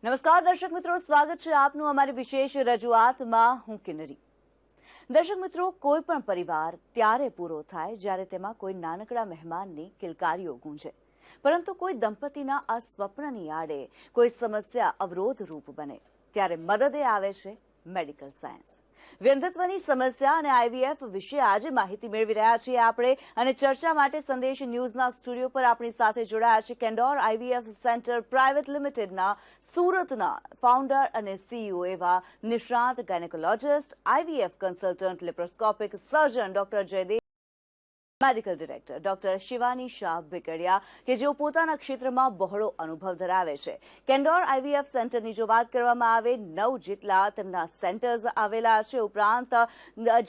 નમસ્કાર દર્શક મિત્રો, સ્વાગત છે આપનું અમારી વિશેષ રજૂઆતમાં. હું કિન્નરી. દર્શક મિત્રો, કોઈ પણ પરિવાર ત્યારે પૂરો થાય જ્યારે તેમાં કોઈ નાનકડા મહેમાનની કિલકારીઓ ગૂંજે, પરંતુ કોઈ દંપતીના આ સ્વપ્નની આડે કોઈ સમસ્યા અવરોધરૂપ બને ત્યારે મદદે આવે છે મેડિકલ સાયન્સ. વ્યંધત્વની સમસ્યા અને આઈવીએફ વિશે આજે માહિતી મેળવી રહ્યા છીએ આપણે, અને ચર્ચા માટે સંદેશ ન્યૂઝના સ્ટુડિયો પર આપણી સાથે જોડાયા છે કેન્ડોર આઈવીએફ સેન્ટર પ્રાઇવેટ લિમિટેડના સુરતના ફાઉન્ડર અને સીઈઓ એવા નિષ્ણાત gynaecologist, IVF consultant, laparoscopic surgeon doctor Jaydev, medical director doctor Shivani Shah Bikadiya, કે જેઓ પોતાના ક્ષેત્રમાં બહોળો અનુભવ ધરાવે છે. કેન્ડોર આઈવીએફ સેન્ટરની જો વાત કરવામાં આવે, 9 જેટલા તેમના સેન્ટર્સ આવેલા છે. ઉપરાંત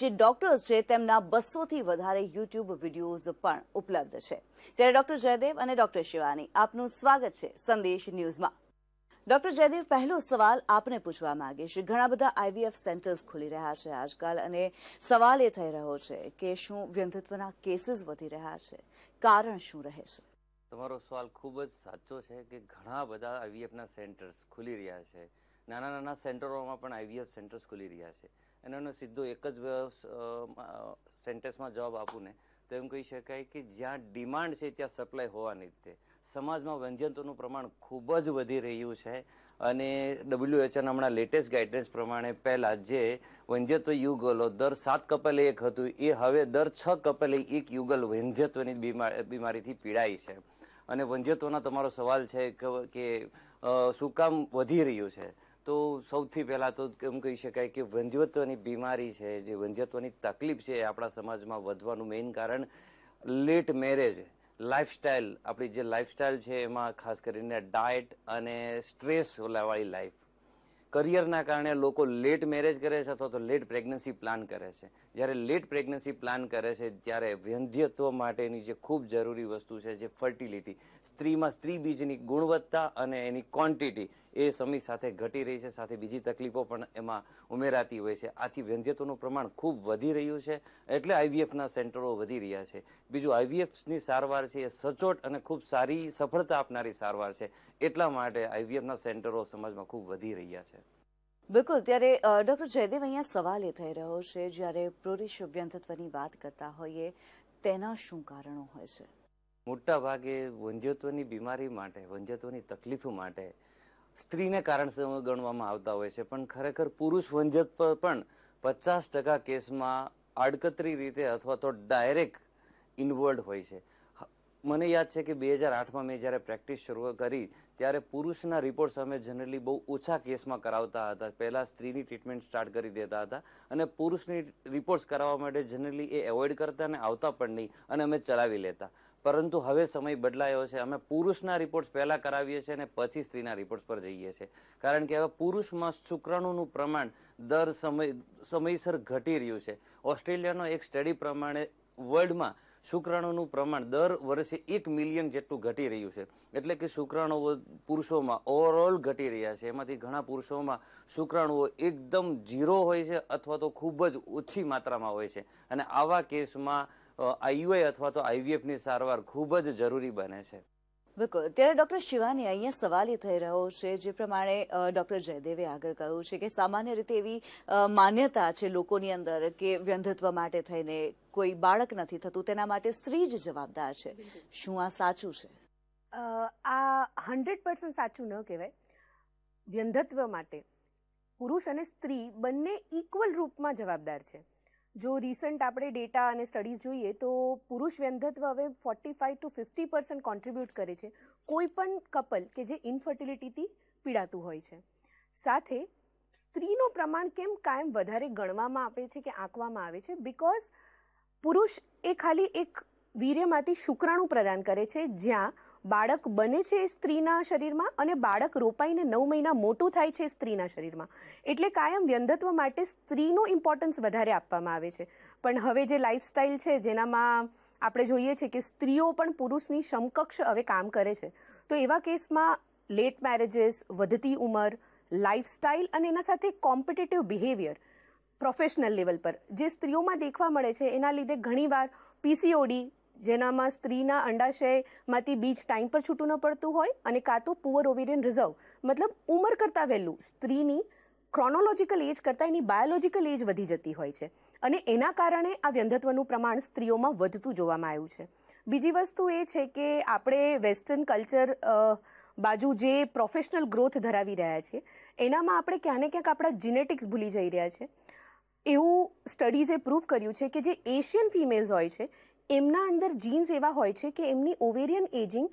જે ડોક્ટર્સ છે તેમના 200થી વધારે યુટ્યુબ વિડીયોઝ પણ ઉપલબ્ધ છે. ત્યારે ડોક્ટર જયદેવ અને ડોક્ટર શિવાની, આપનું સ્વાગત છે સંદેશ ન્યૂઝમાં. ડોક્ટર જયદેવ, પહેલો સવાલ આપને પૂછવા માંગીશ. ઘણા બધા આઈવીએફ સેન્ટર્સ ખુલી રહ્યા છે આજકાલ, અને સવાલ એ થઈ રહ્યો છે કે શું વ્યંધત્વના કેસીસ વધી રહ્યા છે? કારણ શું રહે છે? તમારો સવાલ ખૂબ જ સાચો છે કે ઘણા બધા આઈવીએફના સેન્ટર્સ ખુલી રહ્યા છે. નાના નાના સેન્ટરોમાં પણ આઈવીએફ સેન્ટર્સ ખુલી રહ્યા છે. અને એનો સીધો એક જ સેન્ટેન્સમાં જવાબ આપું ને તો એમ કહી શકાય કે જ્યાં ડિમાન્ડ છે ત્યાં સપ્લાય હોવાની જ તે. સમાજમાં વંધ્યત્વનું પ્રમાણ ખૂબ જ વધી રહ્યું છે. અને WHO હમણાં લેટેસ્ટ ગાઈડલાઇન્સ પ્રમાણે પહેલાં જે વંધ્યત્વ યુગલો દર 7 કપલે એક હતું, એ હવે દર 6 કપલે એક યુગલ વંધ્યત્વની બીમારીથી પીડાય છે. અને વંધ્યત્વનો તમારો સવાલ છે કે શું કામ વધી રહ્યું છે, તો સૌથી પહેલાં તો એમ કહી શકાય કે વંધ્યત્વની બીમારી છે, જે વંધ્યત્વની તકલીફ છે, એ આપણા સમાજમાં વધવાનું મેઇન કારણ લેટ મેરેજ, લાઈફસ્ટાઈલ, આપણી જે લાઈફસ્ટાઈલ છે એમાં ખાસ કરીને ડાયટ અને સ્ટ્રેસ વાળી લાઈફ, કરિયરના કારણે લોકો લેટ મેરેજ કરે છે અથવા તો લેટ પ્રેગ્નન્સી પ્લાન કરે છે. જ્યારે લેટ પ્રેગ્નન્સી પ્લાન કરે છે ત્યારે વંધ્યત્વ માટેની જે ખૂબ જરૂરી વસ્તુ છે, જે ફર્ટિલિટી, સ્ત્રીમાં સ્ત્રી બીજની ગુણવત્તા અને એની ક્વોન્ટિટી, એ સમય સાથે ઘટી રહી છે. સાથે બીજી તકલીફો પણ એમાં ઉમેરાતી હોય છે. આથી વંધ્યત્વનું પ્રમાણ ખૂબ વધી રહ્યું છે, એટલે આઈવીએફના સેન્ટરો વધી રહ્યા છે. બીજું, આઈવીએફની સારવાર છે એ સચોટ અને ખૂબ સારી સફળતા આપનારી સારવાર છે. એટલા માટે આઈવીએફના સેન્ટરો સમાજમાં ખૂબ વધી રહ્યા છે. બિલકુલ. ત્યારે ડોક્ટર જયદેવ, અહીંયા સવાલ એ થઈ રહ્યો છે, જ્યારે પુરુષ વ્યંધત્વની વાત કરતા હોઈએ તેના શું કારણો હોય છે? મોટા ભાગે વંધ્યત્વની બીમારી માટે, વંધ્યત્વની તકલીફ માટે સ્ત્રીને કારણ ગણવામાં આવતા હોય છે, પણ ખરેખર પુરુષ વંધ્યત્વ પણ 50% કેસમાં આડકતરી રીતે અથવા તો ડાયરેક્ટ ઇન્વોલ્વ હોય છે. મને યાદ છે કે 2008માં મેં જ્યારે પ્રેક્ટિસ શરૂ કરી ત્યારે પુરુષના રિપોર્ટ્સ અમે જનરલી બહુ ઓછા કેસમાં કરાવતા હતા. પહેલાં સ્ત્રીની ટ્રીટમેન્ટ સ્ટાર્ટ કરી દેતા હતા, અને પુરુષની રિપોર્ટ્સ કરાવવા માટે જનરલી એ એવોઇડ કરતા અને આવતા પણ નહીં, અને અમે ચલાવી લેતા. પરંતુ હવે સમય બદલાયો છે. અમે પુરુષના રિપોર્ટ્સ પહેલાં કરાવીએ છીએ અને પછી સ્ત્રીના રિપોર્ટ્સ પર જઈએ છીએ. કારણ કે હવે પુરુષમાં શુક્રાણુનું પ્રમાણ દર સમયસર ઘટી રહ્યું છે. ઓસ્ટ્રેલિયાનો એક સ્ટડી પ્રમાણે વર્લ્ડમાં શુક્રાણુનું પ્રમાણ દર વર્ષે 1 મિલિયન જેટલું ઘટી રહ્યું છે. એટલે કે શુક્રાણુઓ પુરુષોમાં ઓવરઓલ ઘટી રહ્યા છે. એમાંથી ઘણા પુરુષોમાં શુક્રાણુઓ એકદમ 0 હોય છે અથવા તો ખૂબ જ ઓછી માત્રામાં હોય છે. અને આવા કેસમાં આઈયુઆઈ અથવા તો આઈવીએફની સારવાર ખૂબ જ જરૂરી બને છે. બિલકુલ. ત્યારે ડોક્ટર શિવાની, અહીંયા સવાલ એ થઈ રહ્યો છે, જે પ્રમાણે ડોક્ટર જયદેવે આગળ કહ્યું છે કે સામાન્ય રીતે એવી માન્યતા છે લોકોની અંદર કે વ્યંધત્વ માટે થઈને કોઈ બાળક નથી થતું, તેના માટે સ્ત્રી જ જવાબદાર છે. શું આ સાચું છે? આ 100% સાચું ન કહેવાય. વ્યંધત્વ માટે પુરુષ અને સ્ત્રી બંને ઇક્વલ રૂપમાં જવાબદાર છે. જો રિસન્ટ આપણે ડેટા અને સ્ટડીઝ જોઈએ તો પુરુષ વ્યંધત્વ હવે 45 to 50% કોન્ટ્રીબ્યુટ કરે છે કોઈ પણ કપલ કે જે ઇનફર્ટિલિટીથી પીડાતું હોય છે. સાથે સ્ત્રીનું પ્રમાણ કેમ કાયમ વધારે ગણવામાં આવે છે કે આંકવામાં આવે છે? બિકોઝ પુરુષ એ ખાલી એક વીર્યમાંથી શુક્રાણુ પ્રદાન કરે છે, જ્યાં બાળક બને છે સ્ત્રીના શરીરમાં અને બાળક રોપાઈને 9 મહિના મોટું થાય છે સ્ત્રીના શરીરમાં. એટલે કાયમ વ્યંધત્વ માટે સ્ત્રીનું ઇમ્પોર્ટન્સ વધારે આપવામાં આવે છે. પણ હવે જે લાઈફસ્ટાઈલ છે જેનામાં આપણે જોઈએ છે કે સ્ત્રીઓ પણ પુરુષની સમકક્ષ હવે કામ કરે છે, તો એવા કેસમાં લેટ મેરેજીસ, વધતી ઉંમર, લાઈફસ્ટાઈલ અને એના સાથે કોમ્પિટિટિવ બિહેવિયર પ્રોફેશનલ લેવલ પર જે સ્ત્રીઓમાં દેખવા મળે છે, એના લીધે ઘણીવાર પીસીઓડી જેનામાં સ્ત્રીના અંડાશયમાંથી બીજ ટાઈમ પર છૂટું ન પડતું હોય, અને કાં તો પુઅર ઓવેરિયન રિઝર્વ, મતલબ ઉંમર કરતાં વહેલું સ્ત્રીની ક્રોનોલોજીકલ એજ કરતાં એની બાયોલોજીકલ એજ વધી જતી હોય છે, અને એના કારણે આ વ્યંધત્વનું પ્રમાણ સ્ત્રીઓમાં વધતું જોવામાં આવ્યું છે. બીજી વસ્તુ એ છે કે આપણે વેસ્ટર્ન કલ્ચર બાજુ જે પ્રોફેશનલ ગ્રોથ ધરાવી રહ્યા છીએ, એનામાં આપણે ક્યાંક ને ક્યાંક આપણા જીનેટિક્સ ભૂલી જઈ રહ્યા છે. એવું સ્ટડીઝે પ્રૂવ કર્યું છે કે જે એશિયન ફિમેલ્સ હોય છે એમના અંદર જીન્સ એવા હોય છે કે એમની ઓવેરિયન એજિંગ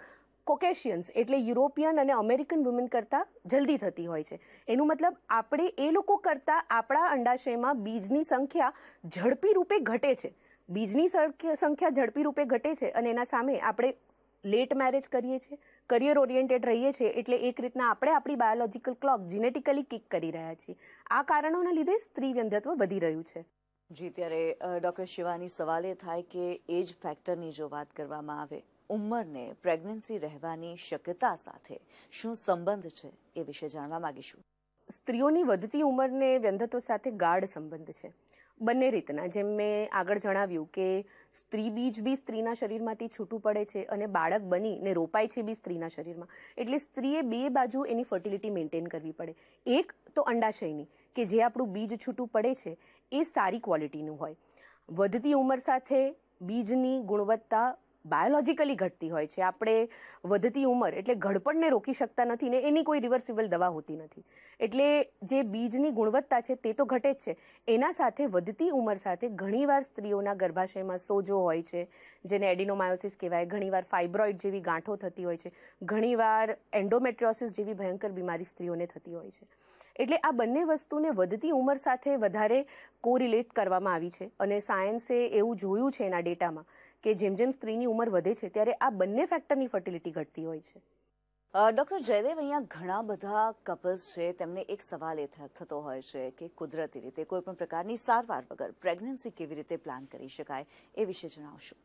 કોકેશિયન્સ એટલે યુરોપિયન અને અમેરિકન વુમેન કરતાં જલ્દી થતી હોય છે. એનું મતલબ આપણે એ લોકો કરતાં આપણા અંડાશયમાં બીજની સંખ્યા ઝડપી રૂપે ઘટે છે. બીજની સંખ્યા ઝડપી રૂપે ઘટે છે, અને એના સામે આપણે લેટ મેરેજ કરીએ છીએ, કરિયર ઓરિએન્ટેડ રહીએ છીએ, એટલે એક રીતના આપણે આપણી બાયોલોજીકલ ક્લોક જીનેટિકલી કિક કરી રહ્યા છીએ. આ કારણોના લીધે સ્ત્રી વ્યંધત્વ વધી રહ્યું છે. જી, ત્યારે ડૉક્ટર શિવાની, સવાલ એ થાય કે એજ ફેક્ટરની જો વાત કરવામાં આવે, ઉંમરને પ્રેગ્નન્સી રહેવાની શક્યતા સાથે શું સંબંધ છે એ વિશે જાણવા માંગીશું. સ્ત્રીઓની વધતી ઉંમરને વ્યંધત્વ સાથે ગાઢ સંબંધ છે, બંને રીતના. જેમ મેં આગળ જણાવ્યું કે સ્ત્રી બીજ બી સ્ત્રીના શરીરમાંથી છૂટું પડે છે અને બાળક બનીને રોપાય છે બી સ્ત્રીના શરીરમાં, એટલે સ્ત્રીએ બે બાજુ એની ફર્ટિલિટી મેન્ટેન કરવી પડે. એક તો અંડાશયની, કે જે આપણું બીજ છૂટું પડે છે એ સારી ક્વોલિટીનું હોય. વધતી ઉંમર સાથે બીજની ગુણવત્તા બાયોલોજીકલી ઘટતી હોય છે. આપણે વધતી ઉંમર એટલે ઘડપણને રોકી શકતા નથી ને એની કોઈ રિવર્સિબલ દવા હોતી નથી, એટલે જે બીજની ગુણવત્તા છે તે તો ઘટે જ છે. એના સાથે વધતી ઉંમર સાથે ઘણીવાર સ્ત્રીઓના ગર્ભાશયમાં સોજો હોય છે, જેને એડિનોમાયોસિસ કહેવાય, ઘણીવાર ફાઇબ્રોઇડ જેવી ગાંઠો થતી હોય છે, ઘણીવાર એન્ડોમેટ્રિયોસિસ જેવી ભયંકર બીમારી સ્ત્રીઓને થતી હોય છે. એટલે આ બંને વસ્તુને વધતી ઉંમર સાથે વધારે કોરિલેટ કરવામાં આવી છે, અને સાયન્સે એવું જોયું છે એના ડેટામાં કે જેમ જેમ સ્ત્રીની ઉંમર વધે છે ત્યારે આ બંને ફેક્ટરની ફર્ટિલિટી ઘટતી હોય છે. ડૉક્ટર જયદેવ, અહીંયા ઘણા બધા કપલ્સ છે, તેમને એક સવાલ એ થતો હોય છે કે કુદરતી રીતે કોઈ પણ પ્રકારની સારવાર વગર પ્રેગ્નન્સી કેવી રીતે પ્લાન કરી શકાય, એ વિશે જણાવશો.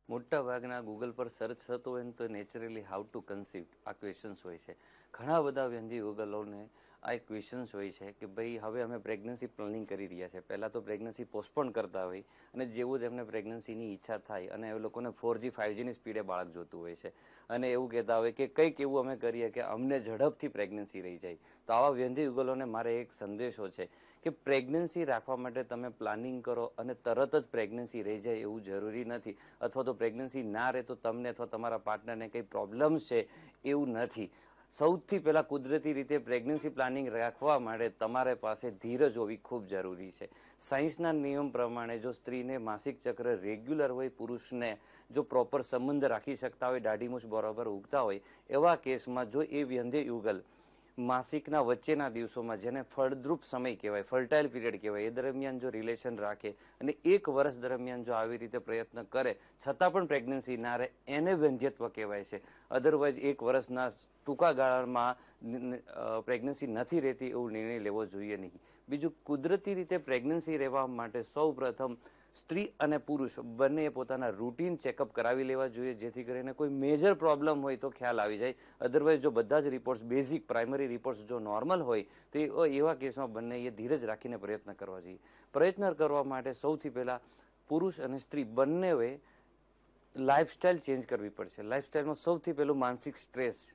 મોટા ભાગના ગૂગલ પર સર્ચ થતો હોય ને તો નેચરલી હાઉ ટુ કન્સીવ આ ક્વેશ્ચન્સ હોય છે. ઘણા બધા વ્યંધી યુગલોને આ એક ક્વેશ્ચન્સ હોય છે કે ભાઈ હવે અમે પ્રેગ્નન્સી પ્લાનિંગ કરી રહ્યા છે. પહેલાં તો પ્રેગ્નન્સી પોસ્ટપોન કરતા હોય, અને જેવું જ એમને પ્રેગ્નન્સીની ઈચ્છા થાય અને એ લોકોને 4G 5Gની સ્પીડે બાળક જોતું હોય છે, અને એવું કહેતા હોય કે કંઈક એવું અમે કરીએ કે અમને ઝડપથી પ્રેગ્નન્સી રહી જાય. તો આવા વ્યંધી યુગલોને મારે એક સંદેશો છે કે પ્રેગ્નન્સી રાખવા માટે તમે પ્લાનિંગ કરો અને તરત જ પ્રેગ્નન્સી રહી જાય એવું જરૂરી નથી, અથવા તો પ્રેગ્નન્સી ના રહે તો તમને અથવા તમારા પાર્ટનરને કંઈ પ્રોબ્લેમ્સ છે એવું નથી. સૌથી પહેલાં કુદરતી રીતે પ્રેગ્નન્સી પ્લાનિંગ રાખવા માટે તમારે પાસે ધીરજ હોવી ખૂબ જરૂરી છે. સાયન્સના નિયમ પ્રમાણે જો સ્ત્રીને માસિક ચક્ર રેગ્યુલર હોય, પુરુષને જો પ્રોપર સંબંધ રાખી શકતા હોય, દાઢીમૂછ બરાબર ઉગતા હોય, એવા કેસમાં જો એ વ્યંધ્ય યુગલ માસિકના વચ્ચેના દિવસોમાં, જેને ફળદ્રુપ સમય કહેવાય, ફર્ટાઇલ પીરિયડ કહેવાય, એ દરમિયાન જો રિલેશન રાખે અને 1 વર્ષ દરમિયાન જો આવી રીતે પ્રયત્ન કરે છતાં પણ પ્રેગ્નન્સી ના રહે, એને વ્યંધ્યત્વ કહેવાય છે. અધરવાઇઝ 1 વર્ષના ટૂંકા ગાળામાં પ્રેગ્નન્સી નથી રહેતી એવું નિર્ણય લેવો જોઈએ નહીં. બીજું, કુદરતી રીતે પ્રેગ્નન્સી રહેવા માટે સૌ પ્રથમ સ્ત્રી અને પુરુષ બંને પોતાના રૂટીન ચેકઅપ કરાવી લેવા જોઈએ, જેથી કરીને કોઈ મેજર પ્રોબ્લેમ હોય તો ખ્યાલ આવી જાય. અધરવાઇઝ જો બધા જ રિપોર્ટ્સ, બેઝિક પ્રાઇમરી રિપોર્ટ્સ જો નોર્મલ હોય તો એવા કેસમાં બંનેએ ધીરજ રાખીને પ્રયત્ન કરવા જોઈએ. પ્રયત્ન કરવા માટે સૌથી પહેલાં પુરુષ અને સ્ત્રી બંનેએ લાઇફસ્ટાઇલ ચેન્જ કરવી પડશે. લાઇફસ્ટાઇલમાં સૌથી પહેલું માનસિક સ્ટ્રેસ,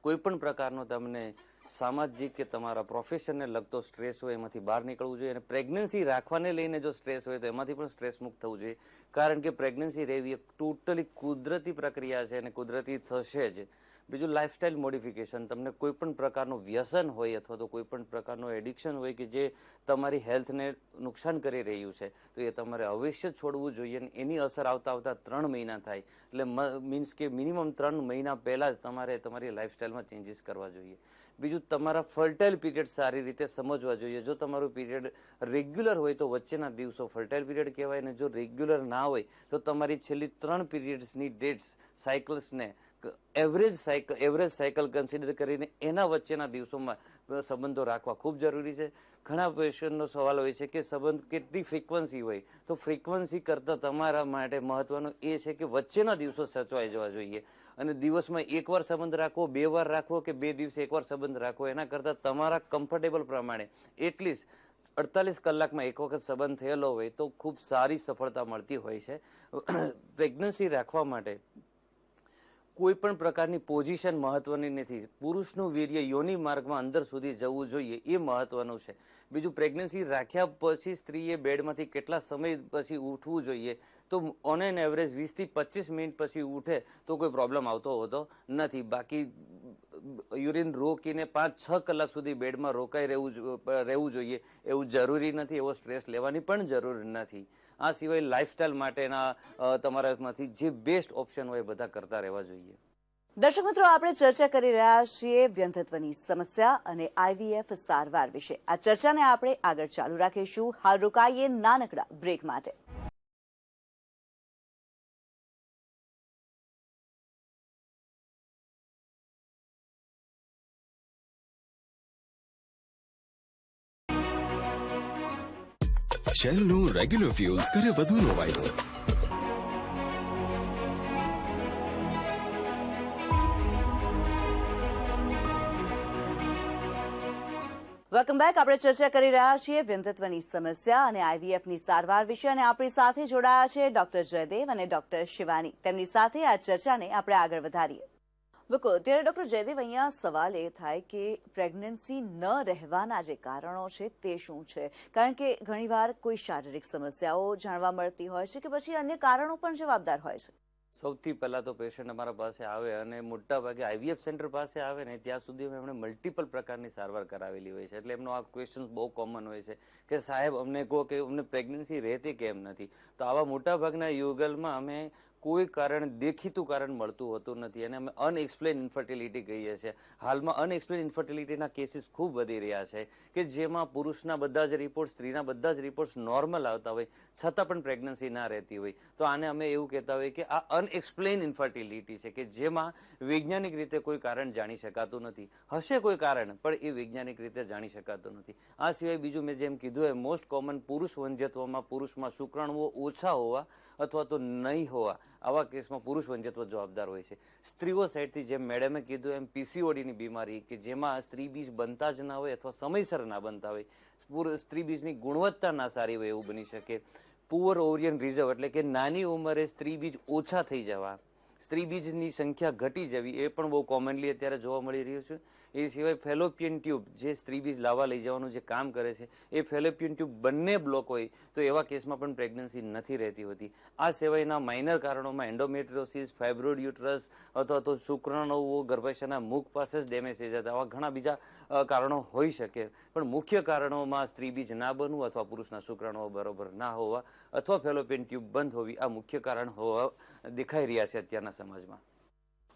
કોઈ પણ પ્રકારનો તમને સામાજિક કે તમારા પ્રોફેશનને લગતો સ્ટ્રેસ હોય એમાંથી બહાર નીકળવું જોઈએ, અને પ્રેગ્નન્સી રાખવાને લઈને જો સ્ટ્રેસ હોય તો એમાંથી પણ સ્ટ્રેસ મુક્ત થવું જોઈએ, કારણ કે પ્રેગ્નન્સી રહેવી એક ટોટલી કુદરતી પ્રક્રિયા છે અને કુદરતી થશે જ. બીજું, લાઇફસ્ટાઇલ મોડિફિકેશન. તમને કોઈ પણ પ્રકારનું વ્યસન હોય અથવા તો કોઈ પણ પ્રકારનું એડિક્શન હોય કે જે તમારી હેલ્થને નુકસાન કરી રહ્યું છે, તો એ તમારે અવશ્ય છોડવું જોઈએ. અને એની અસર આવતા 3 મહિના થાય, એટલે મીન્સ કે મિનિમમ 3 મહિના પહેલાં જ તમારે તમારી લાઇફસ્ટાઇલમાં ચેન્જીસ કરવા જોઈએ. બીજું, તમારા ફર્ટાઇલ પીરિયડ સારી રીતે સમજવા જોઈએ. જો તમારું પીરિયડ રેગ્યુલર હોય તો વચ્ચેના દિવસો ફર્ટાઇલ પીરિયડ કહેવાય, અને જો રેગ્યુલર ના હોય તો તમારી છેલ્લી 3 પીરિયડ્સની ડેટ્સ, સાયકલ્સને એવરેજ સાયકલ કન્સિડર કરીને એના વચ્ચેના દિવસોમાં સંબંધો રાખવા ખૂબ જરૂરી છે. ઘણા પેશન્ટનો સવાલ હોય છે કે સંબંધ કેટલી ફ્રીક્વન્સી હોય, તો ફ્રીક્વન્સી કરતાં તમારા માટે મહત્વનું એ છે કે વચ્ચેના દિવસો સચવાઈ જવા જોઈએ. અને દિવસમાં 1 વાર સંબંધ રાખવો, 2 વાર રાખવો કે 2 દિવસે 1 વાર સંબંધ રાખવો, એના કરતાં તમારા કમ્ફર્ટેબલ પ્રમાણે એટલીસ્ટ 48 કલાકમાં એક વખત સંબંધ થયેલો હોય તો ખૂબ સારી સફળતા મળતી હોય છે. પ્રેગ્નન્સી રાખવા માટે કોઈ પણ પ્રકારની પોઝિશન મહત્વની નથી. પુરુષનું વીર્ય યોનિ માર્ગમાં અંદર સુધી જવું જોઈએ એ મહત્વનું છે. બીજું, પ્રેગ્નન્સી રાખ્યા પછી સ્ત્રીએ બેડમાંથી કેટલા સમય પછી ઉઠવું જોઈએ, તો ઓન એન એવરેજ 20 થી 25 મિનિટ પછી ઉઠે તો કોઈ પ્રોબ્લેમ આવતો હોતો નથી. બાકી યુરિન રોકીને 5-6 કલાક સુધી બેડમાં રોકાઈ રહેવું જોઈએ એવું જરૂરી નથી. એવો સ્ટ્રેસ લેવાની પણ જરૂર નથી. આ સિવાય લાઈફસ્ટાઈલ માટેના તમારામાંથી જે બેસ્ટ ઓપ્શન હોય બધા કરતા રહેવા જોઈએ. દર્શક મિત્રો, આપણે ચર્ચા કરી રહ્યા છીએ વ્યંધત્વની સમસ્યા અને IVF સારવાર વિશે. આ ચર્ચાને આપણે આગળ ચાલુ રાખીશું. હાલ રોકાઈએ નાનકડા બ્રેક માટે. શેલનું રેગ્યુલર ફ્યુલ્સ કરે વધુનો વાયદો. Welcome back. આપણે ચર્ચા કરી રહ્યા છીએ વ્યંધત્વની સમસ્યા અને IVFની સારવાર વિશે અને આપણી સાથે જોડાયા છે ડોક્ટર જયદેવ અને ડોક્ટર શિવાની. તેમની સાથે આ ચર્ચાને આપણે આગળ વધારીએ. બિલકુલ. ત્યારે ડોક્ટર જયદેવ, અહીંયા સવાલ એ થાય કે પ્રેગ્નન્સી ન રહેવાના જે કારણો છે તે શું છે? કારણ કે ઘણીવાર કોઈ શારીરિક સમસ્યાઓ જાણવા મળતી હોય છે કે પછી અન્ય કારણો પણ જવાબદાર હોય છે. સૌથી પહેલા તો પેશન્ટ અમારા પાસે આવે અને મોટા ભાગે IVF સેન્ટર પાસે આવે ને ત્યાં સુધી એમણે મલ્ટિપલ પ્રકારની સારવાર કરાવેલી હોય છે. એટલે એમનો આ ક્વેશ્ચન બહુ કોમન હોય છે કે સાહેબ અમને કહો કે અમને પ્રેગ્નન્સી રહેતી કેમ નથી. તો આવા મોટા ભાગના યુગલમાં અમે કોઈ કારણ, દેખીતું કારણ મળતું હોતું નથી અને અમે અનએક્સપ્લેન ઇન્ફર્ટિલિટી કહીએ છીએ. હાલમાં અનએક્સપ્લેન ઇન્ફર્ટિલિટીના કેસીસ ખૂબ વધી રહ્યા છે કે જેમાં પુરુષના બધા જ રિપોર્ટ, સ્ત્રીના બધા જ રિપોર્ટ્સ નોર્મલ આવતા હોય છતાં પણ પ્રેગ્નન્સી ના રહેતી હોય. તો આને અમે એવું કહેતા હોય કે આ અનએક્સપ્લેન ઇન્ફર્ટિલિટી છે કે જેમાં વૈજ્ઞાનિક રીતે કોઈ કારણ જાણી શકાતું નથી. હશે કોઈ કારણ પણ એ વૈજ્ઞાનિક રીતે જાણી શકાતું નથી. આ સિવાય બીજું મેં જેમ કીધું એ મોસ્ટ કોમન પુરુષ વંધ્યત્વમાં પુરુષમાં શુક્રાણુઓ ઓછા હોવા અથવા તો નહીં હોવા, આવા કેસમાં પુરુષ વંધ્યત્વ જવાબદાર હોય છે. સ્ત્રીઓ સાઈડથી જેમ મેડમે કીધું એમ PCODની બીમારી કે જેમાં સ્ત્રી બીજ બનતા જ ના હોય અથવા સમયસર ના બનતા હોય, સ્ત્રી બીજની ગુણવત્તા ના સારી હોય એવું બની શકે. પુઅર ઓવરિયન રિઝર્વ એટલે કે નાની ઉંમરે સ્ત્રી બીજ ઓછા થઈ જવા, સ્ત્રી બીજની સંખ્યા ઘટી જવી એ પણ બહુ કોમનલી અત્યારે જોવા મળી રહ્યું છે. એ સિવાય ફેલોપિયન ટ્યુબ જે સ્ત્રી બીજ લાવવા લઈ જવાનું જે કામ કરે છે એ ફેલોપિયન ટ્યુબ બંને બ્લોક હોય તો એવા કેસમાં પણ પ્રેગ્નન્સી નથી રહેતી હોતી. આ સિવાયના માઇનર કારણોમાં એન્ડોમેટ્રિયોસિસ, ફાઇબ્રોઇડ યુટરસ અથવા તો શુક્રાણુઓ ગર્ભાશયના મુખ પાસે જ ડેમેજ થઈ જતા, આવા ઘણા બીજા કારણો હોઈ શકે. પણ મુખ્ય કારણોમાં સ્ત્રી બીજ ના બનવું અથવા પુરુષના શુક્રાણુઓ બરોબર ના હોવા અથવા ફેલોપિયન ટ્યુબ બંધ હોવી આ મુખ્ય કારણ હોવા દેખાઈ રહ્યા છે અત્યારના સમાજમાં.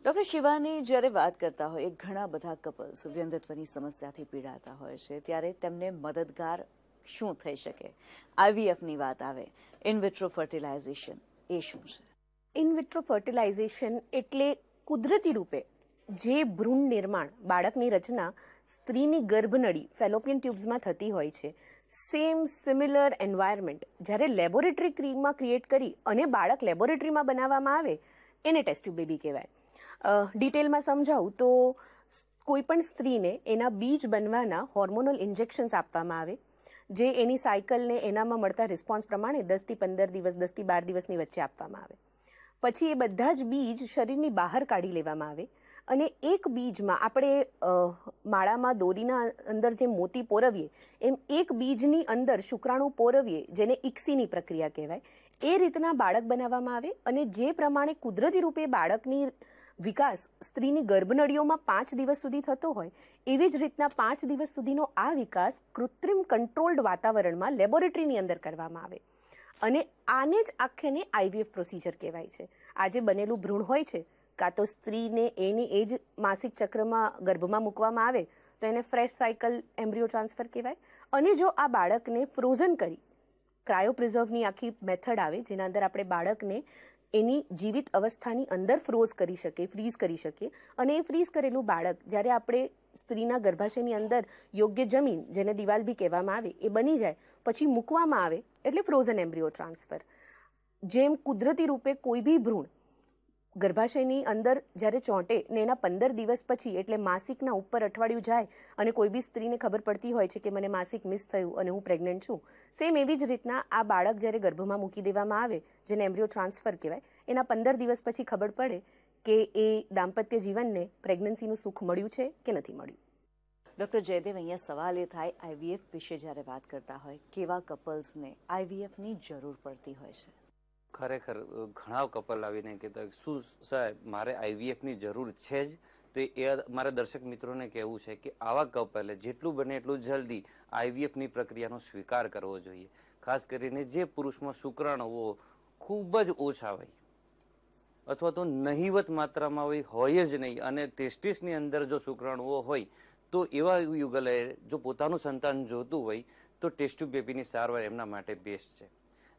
ડોક્ટર શિવાની, જ્યારે વાત કરતા હોય ઘણા બધા કપલ્સ વ્યંધત્વની સમસ્યાથી પીડાતા હોય છે ત્યારે તેમને મદદગાર શું થઈ શકે? IVFની વાત આવે, ઇન વિટ્રો ફર્ટિલાઇઝેશન એ શું છે? ઇન વિટ્રો ફર્ટિલાઇઝેશન એટલે કુદરતી રૂપે જે ભ્રૂણ નિર્માણ, બાળકની રચના સ્ત્રીની ગર્ભનળી ફેલોપિયન ટ્યુબ્સમાં થતી હોય છે, સેમ સિમિલર એન્વાયરમેન્ટ જ્યારે લેબોરેટરી ક્રીમમાં ક્રિએટ કરી અને બાળક લેબોરેટરીમાં બનાવવામાં આવે એને ટેસ્ટ ટ્યુબ બેબી કહેવાય. ડિટેલમાં સમજાવું તો કોઈ પણ સ્ત્રીને એના બીજ બનવાના હોર્મોનલ ઇન્જેક્શન્સ આપવામાં આવે જે એની સાયકલને એનામાં મળતા રિસ્પોન્સ પ્રમાણે 10 થી 15 દિવસ, 10 થી 12 દિવસની વચ્ચે આપવામાં આવે. પછી એ બધા જ બીજ શરીરની બહાર કાઢી લેવામાં આવે અને એક બીજમાં આપણે માળામાં દોરીના અંદર જે મોતી પોરવીએ એમ એક બીજની અંદર શુક્રાણુ પોરવીએ જેને ઇક્સીની પ્રક્રિયા કહેવાય. એ રીતના બાળક બનાવવામાં આવે અને જે પ્રમાણે કુદરતી રૂપે બાળકની વિકાસ સ્ત્રીની ગર્ભનળીઓમાં 5 દિવસ સુધી થતો હોય એવી જ રીતના 5 દિવસ સુધીનો આ વિકાસ કૃત્રિમ કંટ્રોલ્ડ વાતાવરણમાં લેબોરેટરીની અંદર કરવામાં આવે અને આને જ આખેને IVF પ્રોસિજર કહેવાય છે. આ જે બનેલું ભ્રૂણ હોય છે કાં તો સ્ત્રીને એની એ જ માસિક ચક્રમાં ગર્ભમાં મૂકવામાં આવે તો એને ફ્રેશ સાયકલ એમ્બ્રિયો ટ્રાન્સફર કહેવાય. અને જો આ બાળકને ફ્રોઝન કરી ક્રાયોપ્રિઝર્વની આખી મેથડ આવે જેના અંદર આપણે બાળકને એની જીવિત અવસ્થાની અંદર ફ્રોઝ કરી શકીએ, ફ્રીઝ કરી શકીએ અને એ ફ્રીઝ કરેલું બાળક જ્યારે આપણે સ્ત્રીના ગર્ભાશયની અંદર યોગ્ય જમીન જેને દિવાલ બી કહેવામાં આવે એ બની જાય પછી મૂકવામાં આવે એટલે ફ્રોઝન એમ્બ્રિયો ટ્રાન્સફર. જેમ કુદરતી રૂપે કોઈ બી ભ્રૂણ ગર્ભાશયની અંદર જ્યારે ચોંટે ને એના 15 દિવસ પછી એટલે માસિકના ઉપર અઠવાડિયું જાય અને કોઈ બી સ્ત્રીને ખબર પડતી હોય છે કે મને માસિક મિસ થયું અને હું પ્રેગ્નન્ટ છું, સેમ એવી જ રીતના આ બાળક જ્યારે ગર્ભમાં મૂકી દેવામાં આવે, જેને એમ્બ્રિયો ટ્રાન્સફર કહેવાય, એના 15 દિવસ પછી ખબર પડે કે એ દાંપત્ય જીવનને પ્રેગ્નન્સીનું સુખ મળ્યું છે કે નથી મળ્યું. ડૉક્ટર જયદેવ, અહીંયા સવાલ એ થાય, આઈવીએફ વિશે જ્યારે વાત કરતા હોય, કેવા કપલ્સને આઈવીએફની જરૂર પડતી હોય છે? ખરેખર ઘણા કપલ આવીને કહેતા શું સાહેબ મારે આઈવીએફની જરૂર છે જ, તો એ મારા દર્શક મિત્રોને કહેવું છે કે આવા કપલે જેટલું બને એટલું જલ્દી આઈવીએફની પ્રક્રિયાનો સ્વીકાર કરવો જોઈએ. ખાસ કરીને જે પુરુષમાં શુક્રાણુઓ ખૂબ જ ઓછા હોય અથવા તો નહિવત માત્રામાં હોય જ નહીં અને ટેસ્ટિસની અંદર જો શુક્રાણુઓ હોય તો એવા યુગલે જો પોતાનું સંતાન જોતું હોય તો ટેસ્ટ ટ્યુબ બેબીની સારવાર એમના માટે બેસ્ટ છે.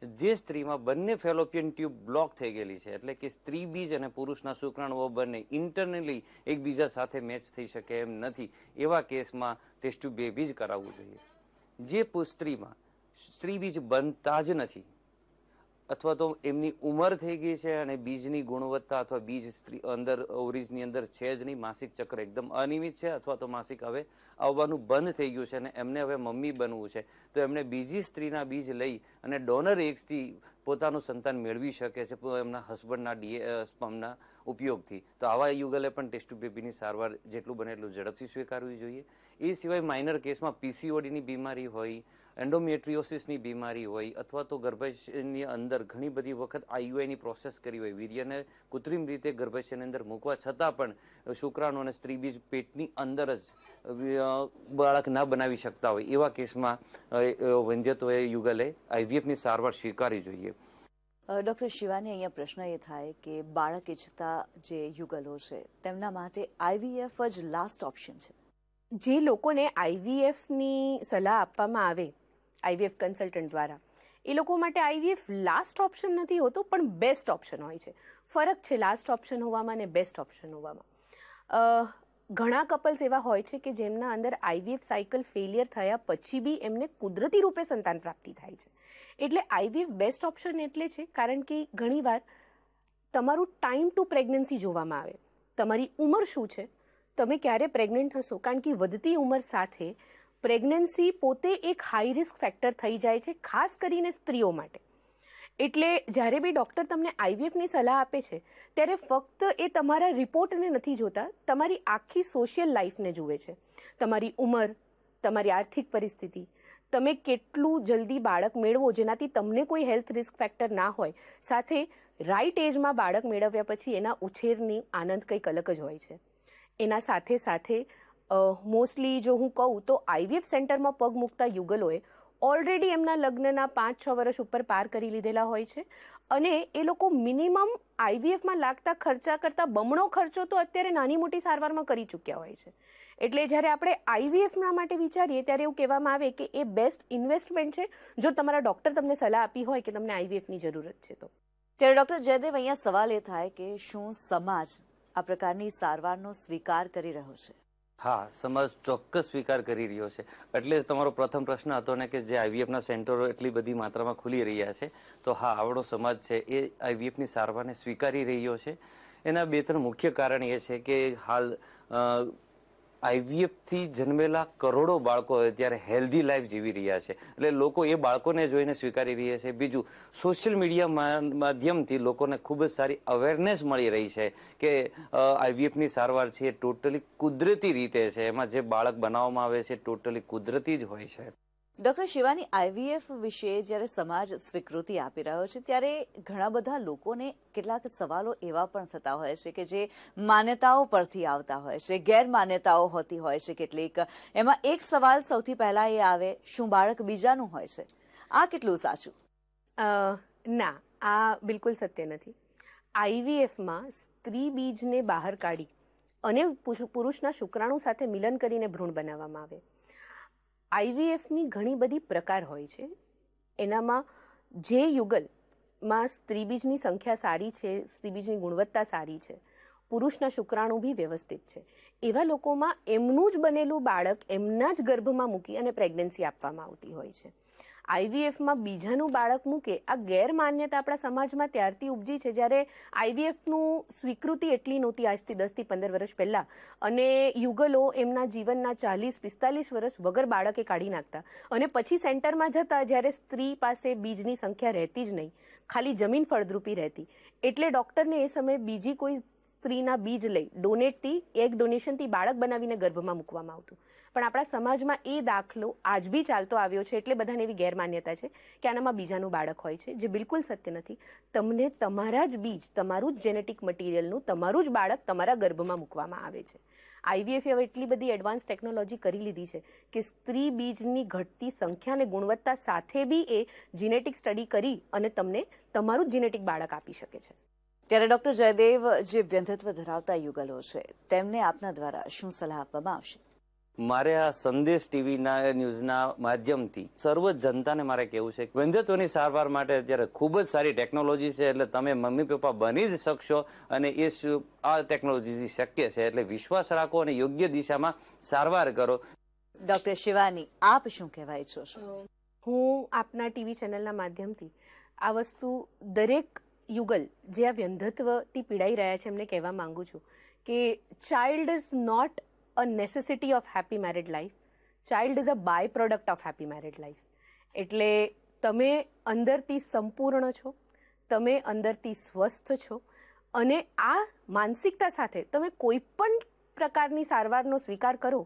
જે સ્ત્રીમાં બંને ફેલોપિયન ટ્યુબ બ્લોક થઈ ગયેલી છે, એટલે કે સ્ત્રી બીજ અને પુરુષના શુક્રાણુઓ બંને ઇન્ટરનલી એકબીજા સાથે મેચ થઈ શકે એમ નથી, એવા કેસમાં ટેસ્ટ ટ્યુબ બેબી જ કરાવવું જોઈએ. જે સ્ત્રીમાં સ્ત્રી બીજ બનતા જ નથી અથવા તો એમની ઉંમર થઈ ગઈ છે અને બીજની ગુણવત્તા અથવા બીજ સ્ત્રી અંદર ઓવરીઝની અંદર છે જ નહીં, માસિક ચક્ર એકદમ અનિયમિત છે અથવા તો માસિક હવે આવવાનું બંધ થઈ ગયું છે અને એમને હવે મમ્મી બનવું છે, તો એમને બીજી સ્ત્રીના બીજ લઈ અને ડોનર એગ્સથી પોતાનું સંતાન મેળવી શકે છે એમના હસબન્ડના સ્પર્મના ઉપયોગથી. તો આવા યુગલે પણ ટેસ્ટ ટ્યુબ બેબીની સારવાર જેટલું બને એટલું ઝડપથી સ્વીકારવી જોઈએ. એ સિવાય માઇનર કેસમાં પીસીઓડીની બીમારી હોય, એન્ડોમેટ્રિયોસિસની બીમારી હોય અથવા તો ગર્ભાશયની અંદર ઘણી બધી વખત આઈયુઆઈની પ્રોસેસ કરી હોય, વીર્યને કૃત્રિમ રીતે ગર્ભાશયની અંદર મૂકવા છતાં પણ શુક્રાણુ અને સ્ત્રી બીજ પેટની અંદર જ બાળક ના બનાવી શકતા હોય, એવા કેસમાં વંધ્યત્વ યુગલે આઈવીએફની સારવાર સ્વીકારવી જોઈએ. ડૉક્ટર શિવાની, અહીંયા પ્રશ્ન એ થાય કે બાળક ઈચ્છતા જે યુગલો છે તેમના માટે આઈવીએફ જ લાસ્ટ ઓપ્શન છે. જે લોકોને આઈવીએફની સલાહ આપવામાં આવે આઈવીએફ કન્સલ્ટન્ટ દ્વારા, એ લોકો માટે આઈવીએફ લાસ્ટ ઓપ્શન નથી હોતું પણ બેસ્ટ ઓપ્શન હોય છે. ફરક છે લાસ્ટ ઓપ્શન હોવામાં અને બેસ્ટ ઓપ્શન હોવામાં. ઘણા કપલ્સ એવા હોય છે કે જેમના અંદર આઈવીએફ સાયકલ ફેલિયર થયા પછી બી એમને કુદરતી રૂપે સંતાન પ્રાપ્તિ થાય છે. એટલે આઈવીએફ બેસ્ટ ઓપ્શન એટલે છે કારણ કે ઘણીવાર તમારું ટાઈમ ટુ પ્રેગ્નન્સી જોવામાં આવે, તમારી ઉંમર શું છે, તમે ક્યારે પ્રેગ્નન્ટ થશો, કારણ કે વધતી ઉંમર સાથે પ્રેગ્નન્સી પોતે એક હાઈ રિસ્ક ફેક્ટર થઈ જાય છે, ખાસ કરીને સ્ત્રીઓ માટે. એટલે જ્યારે બી ડૉક્ટર તમને આઈવીએફની સલાહ આપે છે ત્યારે ફક્ત એ તમારા રિપોર્ટને નથી જોતા, તમારી આખી સોશિયલ લાઈફને જુએ છે. તમારી ઉંમર, તમારી આર્થિક પરિસ્થિતિ, તમે કેટલું જલ્દી બાળક મેળવો જેનાથી તમને કોઈ હેલ્થ રિસ્ક ફેક્ટર ના હોય, સાથે રાઈટ એજમાં બાળક મેળવ્યા પછી એના ઉછેરની આનંદ કંઈક અલગ જ હોય છે. એના સાથે સાથે મોસ્ટલી જો હું કહું તો આઈવીએફ સેન્ટરમાં પગ મૂકતા યુગલોએ ઓલરેડી એમના લગ્નના 5-6 વર્ષ ઉપર પાર કરી લીધેલા હોય છે અને એ લોકો મિનિમમ આઈવીએફમાં લાગતા ખર્ચા કરતાં બમણો ખર્ચો તો અત્યારે નાની મોટી સારવારમાં કરી ચૂક્યા હોય છે. એટલે જ્યારે આપણે આઈવીએફના માટે વિચારીએ ત્યારે એવું કહેવામાં આવે કે એ બેસ્ટ ઇન્વેસ્ટમેન્ટ છે જો તમારા ડૉક્ટર તમને સલાહ આપી હોય કે તમને આઈવીએફની જરૂરત છે તો. ત્યારે ડૉક્ટર જયદેવ, અહીંયા સવાલ એ થાય કે શું સમાજ આ પ્રકારની સારવારનો સ્વીકાર કરી રહ્યો છે? હા, સમાજ ચોક્કસ સ્વીકાર કરી રહ્યો છે. એટલે જ તમારો પ્રથમ પ્રશ્ન હતો ને કે જે આઈવીએફના સેન્ટરો એટલી બધી માત્રામાં ખુલી રહ્યા છે, તો હા, આપણો સમાજ છે એ આઈવીએફની સારવારને સ્વીકારી રહ્યો છે. એના 2-3 મુખ્ય કારણ એ છે કે હાલ આઈવીએફથી જન્મેલા કરોડો બાળકો અત્યારે હેલ્ધી લાઈફ જીવી રહ્યા છે, એટલે લોકો એ બાળકોને જોઈને સ્વીકારી રહ્યા છે. બીજું, સોશિયલ મીડિયા માધ્યમથી લોકોને ખૂબ જ સારી અવેરનેસ મળી રહી છે કે આઈવીએફની સારવાર છે એ ટોટલી કુદરતી રીતે છે, એમાં જે બાળક બનાવવામાં આવે છે ટોટલી કુદરતી જ હોય છે. ડૉક્ટર શિવાની, આઈવીએફ વિશે જ્યારે સમાજ સ્વીકૃતિ આપી રહ્યો છે ત્યારે ઘણા બધા લોકોને કેટલાક સવાલો એવા પણ થતા હોય છે કે જે માન્યતાઓ પરથી આવતા હોય છે, ગેરમાન્યતાઓ હોતી હોય છે કેટલીક. એમાં એક સવાલ સૌથી પહેલા એ આવે, શું બાળક બીજાનું હોય છે? આ કેટલું સાચું? ના, આ બિલકુલ સત્ય નથી. આઈવીએફમાં સ્ત્રી બીજને બહાર કાઢી અને પુરુષના શુક્રાણુ સાથે મિલન કરીને ભ્રૂણ બનાવવામાં આવે. આઈવીએફની ઘણી બધી પ્રકાર હોય છે. એનામાં જે યુગલમાં સ્ત્રીબીજની સંખ્યા સારી છે, સ્ત્રીબીજની ગુણવત્તા સારી છે, પુરુષના શુક્રાણુ બી વ્યવસ્થિત છે, એવા લોકોમાં એમનું જ બનેલું બાળક એમના જ ગર્ભમાં મૂકી અને પ્રેગ્નન્સી આપવામાં આવતી હોય છે. આઈવીએફમાં બીજાનું બાળક મૂકે, આ ગેરમાન્યતા આપણા સમાજમાં ત્યારથી ઉપજી છે જ્યારે આઈવીએફનું સ્વીકૃતિ એટલી નહોતી આજથી 10 થી 15 વર્ષ પહેલાં, અને યુગલો એમના જીવનના 40-45 વર્ષ વગર બાળકે કાઢી નાખતા, અને પછી સેન્ટરમાં જતા જ્યારે સ્ત્રી પાસે બીજની સંખ્યા રહેતી જ નહીં, ખાલી જમીન ફળદ્રુપી રહેતી, એટલે ડૉક્ટરને એ સમયે બીજી કોઈ સ્ત્રીના બીજ લઈ ડોનેટથી, એગ ડોનેશનથી બાળક બનાવીને ગર્ભમાં મૂકવામાં આવતું. પણ આપણા સમાજમાં એ દાખલો આજ બી ચાલતો આવ્યો છે, એટલે બધાને એવી ગેરમાન્યતા છે કે આનામાં બીજાનું બાળક હોય છે, જે બિલકુલ સત્ય નથી. તમને તમારા જ બીજ, તમારું જ જેનેટિક મટીરિયલનું તમારું જ બાળક તમારા ગર્ભમાં મૂકવામાં આવે છે. આઈવીએફ હવે એટલી બધી એડવાન્સ ટેકનોલોજી કરી લીધી છે કે સ્ત્રી બીજની ઘટતી સંખ્યા અને ગુણવત્તા સાથે બી એ જીનેટિક સ્ટડી કરી અને તમને તમારું જ જીનેટિક બાળક આપી શકે છે. ત્યારે ડોક્ટર જયદેવ, જે વ્યંધત્વ ધરાવતા યુગલો છે તેમને આપના દ્વારા શું સલાહ આપવામાં આવશે? મારે આ સંદેશ ટીવીના ન્યૂઝના માધ્યમથી સર્વ જનતાને મારે કહેવું છે કે વ્યંધત્વની સારવાર માટે અત્યારે ખૂબ જ સારી ટેકનોલોજી છે, એટલે તમે મમ્મી પપ્પા બની જ શકશો, અને એ આ ટેકનોલોજીથી શક્ય છે. એટલે વિશ્વાસ રાખો અને યોગ્ય દિશામાં સારવાર કરો. ડોક્ટર શિવાની, આપ શું કહેવા ઈચ્છો છો? હું આપના ટીવી ચેનલના માધ્યમથી આ વસ્તુ દરેક યુગલ જે આ વ્યંધત્વથી પીડાઈ રહ્યા છે એમને કહેવા માંગુ છું કે child is not a necessity of happy married life. Child is a by-product of happy married life. એટલે તમે અંદરથી સંપૂર્ણ છો, તમે અંદરથી સ્વસ્થ છો, અને આ માનસિકતા સાથે તમે કોઈ પણ પ્રકારની સારવારનો સ્વીકાર કરો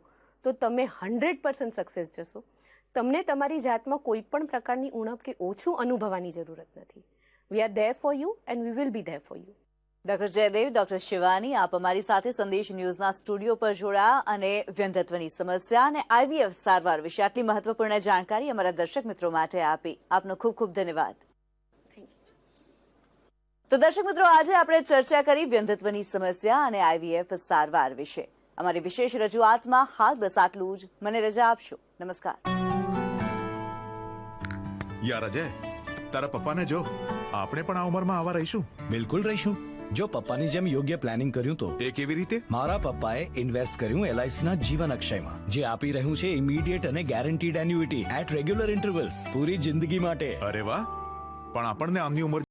તો તમે 100% સક્સેસ જશો. તમને તમારી જાતમાં કોઈ પણ પ્રકારની ઉણપ કે ઓછું અનુભવવાની જરૂરત નથી. We are there for you and we will be there for you. Doctor Jaydev, doctor Shivani, આપ અમારી સાથે સંદેશ ન્યૂઝના સ્ટુડિયો પર જોડાયા અને વ્યંધત્વની સમસ્યા અને આઈવીએફ સારવાર વિશે આટલી મહત્વપૂર્ણ જાણકારી અમારા દર્શક મિત્રો માટે આપી. આપનો ખૂબ ખૂબ ધન્યવાદ. તો દર્શક મિત્રો, આજે આપણે ચર્ચા કરી વ્યંધત્વની સમસ્યા અને આઈવીએફ સારવાર વિશે. અમારી વિશેષ રજૂઆતમાં હાલ બસ આટલું જ. મને રજા આપશો. નમસ્કાર. યાર અજય, તારા પપ્પાને જો, આપણે પણ આ ઉંમરમાં આવા રહીશું. બિલકુલ રહીશું, જો પપ્પાની જેમ યોગ્ય પ્લાનિંગ કર્યું તો. એ કેવી રીતે? મારા પપ્પાએ ઇન્વેસ્ટ કર્યું LICના જીવન અક્ષયમાં, જે આપી રહ્યું છે ઇમિડિયેટ અને guaranteed annuity at regular intervals પૂરી જિંદગી માટે. અરે વાહ, પણ આપણને આમની ઉંમર